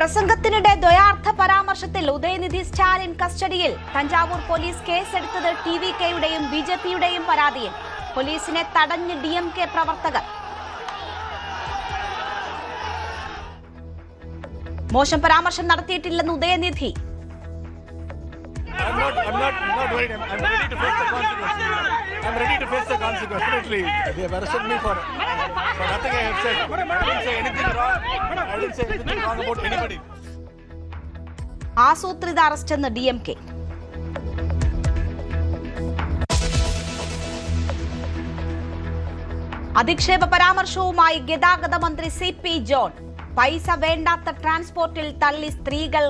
പ്രസംഗത്തിനിടെ ദ്വയാർത്ഥ പരാമർശത്തിൽ ഉദയനിധി സ്റ്റാലിൻ കസ്റ്റഡിയിൽ. തഞ്ചാവൂർ പോലീസ് കേസെടുത്തത് ടിവികെയുടെയും ബിജെപിയുടെയും പരാതിയിൽ. പോലീസിനെ തടഞ്ഞ് ഡിഎംകെ പ്രവർത്തകർ. മോശം പരാമർശം നടത്തിയിട്ടില്ലെന്ന് Udhayanidhi. I'm not worried. I'm ready to face the consequences. I'm ready to face the consequences. Definitely, they have arrested me for nothing I have said. I didn't say anything wrong. I didn't say anything wrong about anybody. ആസൂത്രിത അറസ്റ്റെന്ന് ഡിഎംകെ. അധിക്ഷേപ പരാമർശവുമായി ഗതാഗത മന്ത്രി CP John. പൈസ വേണ്ടാത്ത ട്രാൻസ്പോർട്ടിൽ തള്ളി സ്ത്രീകൾ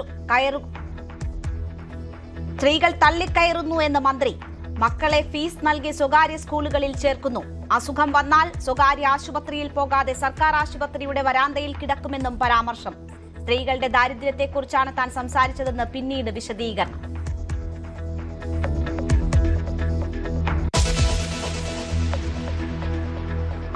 തള്ളിക്കയറുന്നു എന്ന് മന്ത്രി. മക്കളെ ഫീസ് നൽകി സ്വകാര്യ സ്കൂളുകളിൽ ചേർക്കുന്നു. അസുഖം വന്നാൽ സ്വകാര്യ ആശുപത്രിയിൽ പോകാതെ സർക്കാർ ആശുപത്രിയുടെ വരാന്തയിൽ കിടക്കുമെന്നും പരാമർശം. സ്ത്രീകളുടെ ദാരിദ്ര്യത്തെക്കുറിച്ചാണ് താൻ സംസാരിച്ചതെന്ന് പിന്നീട് വിശദീകരണം.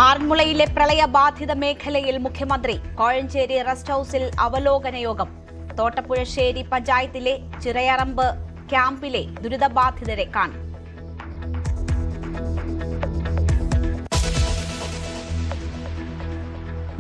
ആറന്മുളയിലെ പ്രളയബാധിത മേഖലയിൽ മുഖ്യമന്ത്രി. കോഴഞ്ചേരി റെസ്റ്റ് ഹൌസിൽ അവലോകന യോഗം. തോട്ടപ്പുഴശ്ശേരി പഞ്ചായത്തിലെ ചിറയറമ്പ് ക്യാമ്പിലെ ദുരിതബാധിതരെ കാണും.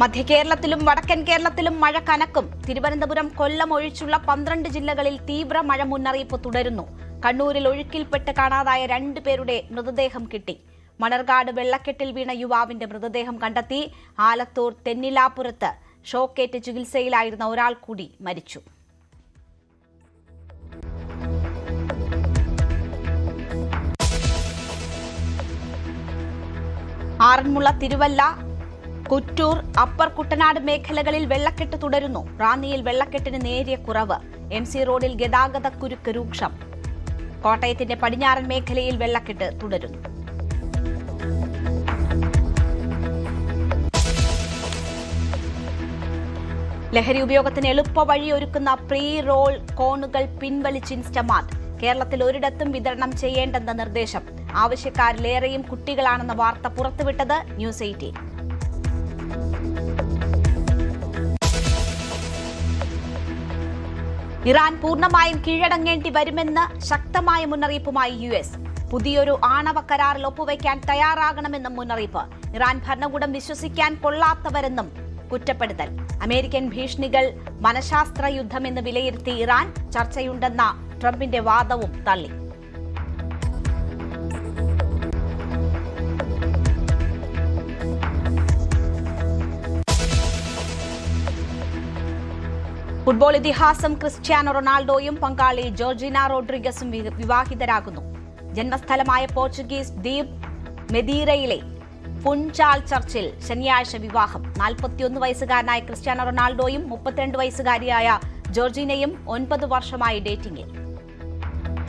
മധ്യകേരളത്തിലും വടക്കൻ കേരളത്തിലും മഴ കനക്കും. തിരുവനന്തപുരം, കൊല്ലം ഒഴിച്ചുള്ള 12 ജില്ലകളിൽ തീവ്ര മഴ മുന്നറിയിപ്പ് തുടരുന്നു. കണ്ണൂരിൽ ഒഴുക്കിൽപ്പെട്ട് കാണാതായ 2 പേരുടെ മൃതദേഹം കിട്ടി. മണർകാട് വെള്ളക്കെട്ടിൽ വീണ യുവാവിന്റെ മൃതദേഹം കണ്ടെത്തി. ആലത്തൂർ തെന്നിലാപുരത്ത് ഷോക്കേറ്റ് ചികിത്സയിലായിരുന്ന ഒരാൾ കൂടി മരിച്ചു. ആറന്മുള, തിരുവല്ല, കുറ്റൂർ, അപ്പർ കുട്ടനാട് മേഖലകളിൽ വെള്ളക്കെട്ട് തുടരുന്നു. റാന്നിയിൽ വെള്ളക്കെട്ടിന് നേരിയ കുറവ്. MC റോഡിൽ ഗതാഗത കുരുക്ക് രൂക്ഷം. കോട്ടയത്തിന്റെ പടിഞ്ഞാറൻ മേഖലയിൽ വെള്ളക്കെട്ട് തുടരുന്നു. ലഹരി ഉപയോഗത്തിന് എളുപ്പ വഴിയൊരുക്കുന്ന പ്രീ റോൾ കോണുകൾ പിൻവലിച്ച് ഇൻസ്റ്റമാർട്ട്. കേരളത്തിൽ ഒരിടത്തും വിതരണം ചെയ്യേണ്ടെന്ന നിർദ്ദേശം. ആവശ്യക്കാരിലേറെയും കുട്ടികളാണെന്ന വാർത്ത പുറത്തുവിട്ടത് ന്യൂസ് 18. ഇറാൻ പൂർണ്ണമായും കീഴടങ്ങേണ്ടി വരുമെന്ന് ശക്തമായ മുന്നറിയിപ്പുമായി US. പുതിയൊരു ആണവ കരാറിൽ ഒപ്പുവയ്ക്കാൻ തയ്യാറാകണമെന്നും മുന്നറിയിപ്പ്. ഇറാൻ ഭരണകൂടം വിശ്വസിക്കാൻ കൊള്ളാത്തവരെന്നും കുറ്റപ്പെടുത്തൽ. അമേരിക്കൻ ഭീഷണികൾ മനഃശാസ്ത്ര യുദ്ധമെന്ന് വിലയിരുത്തി ഇറാൻ. ചർച്ചയുണ്ടെന്ന ട്രംപിന്റെ വാദവും തള്ളി. ഫുട്ബോൾ ഇതിഹാസം ക്രിസ്ത്യാനോ റൊണാൾഡോയും പങ്കാളി ജോർജിന റോഡ്രിഗസും വിവാഹിതരാകുന്നു. ജന്മസ്ഥലമായ പോർച്ചുഗീസ് ദ്വീപ് മെദീരയിലെ ഫുൻചാൽ ചർച്ചിൽ ശനിയാഴ്ച വിവാഹം. 41 വയസ്സുകാരനായ ക്രിസ്ത്യാനോ റൊണാൾഡോയും 32 വയസ്സുകാരിയായ ജോർജിനയും 9 വർഷമായി ഡേറ്റിംഗിൽ.